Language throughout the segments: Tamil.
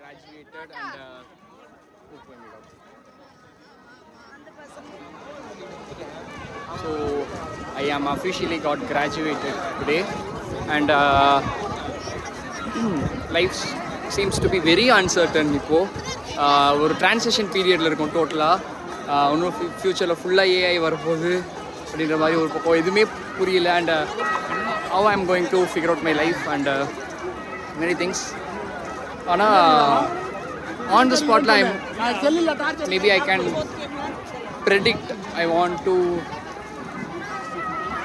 graduated and opened it up. So I am officially got graduated today, and life seems to be very uncertain இப்போ ஒரு டிரான்சிஷன் பீரியடில் இருக்கும் டோட்டலாக. இன்னும் ஃப்யூச்சரில் ஃபுல்லாக ஏஐ வரப்போகுது அப்படின்ற மாதிரி ஒரு பக்கம் எதுவுமே புரியல. And how I'm going to figure out my life and many things. ஆனால் on the spot ல maybe I can predict. I want to,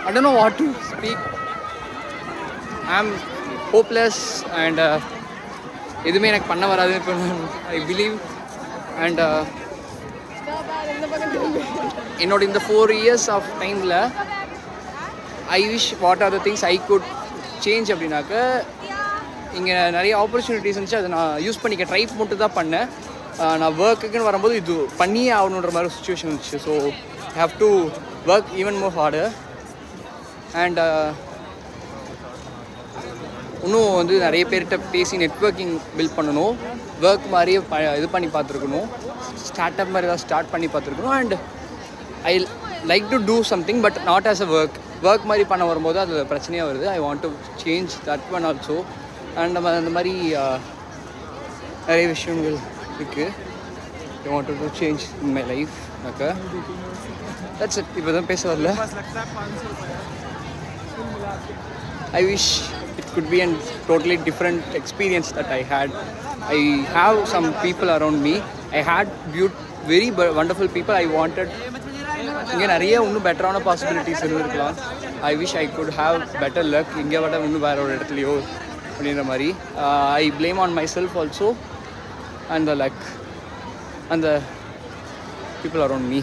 I don't know what to speak. I'm hopeless and எதுவுமே எனக்கு பண்ண வராதுன்னு I believe. And என்னோட இந்த 4 years of டைமில் I wish what are the things I could change அப்படின்னாக்க, இங்கே நிறைய ஆப்பர்ச்சுனிட்டிஸ் இருந்துச்சு, அதை நான் யூஸ் பண்ணிக்க ட்ரை மட்டும் தான் பண்ணேன். நான் ஒர்க்குக்குன்னு வரும்போது இது பண்ணியே ஆகணுன்ற மாதிரி ஒரு சுச்சுவேஷன் இருந்துச்சு. So I have to work even more harder. And இன்னும் வந்து நிறைய பேர்கிட்ட பேசி நெட்வொர்க்கிங் பில்ட் பண்ணணும். ஒர்க் மாதிரியே இது பண்ணி பார்த்துருக்கணும். ஸ்டார்ட் அப் மாதிரி தான் ஸ்டார்ட் பண்ணி பார்த்துருக்கணும். And I like to do something but not as a work மாதிரி பண்ண வரும்போது அது பிரச்சனையாக வருது. I want to change that one also. And நம்ம அந்த மாதிரி நிறைய விஷயங்கள் இருக்குது. I want to change in my life. Okay, that's it. இப்போ தான் பேச வரல. I wish it could be a totally different experience that I had. I have some people around me. I had very wonderful people. I wanted இங்கே நிறைய இன்னும் பெட்டரான பாசிபிலிட்டிஸ் இருந்திருக்கலாம். I wish I could have better luck. இங்கே விட இன்னும் வேறு ஒரு இடத்துலையோ அப்படின்ற மாதிரி. I blame on myself also and the luck and the people around me.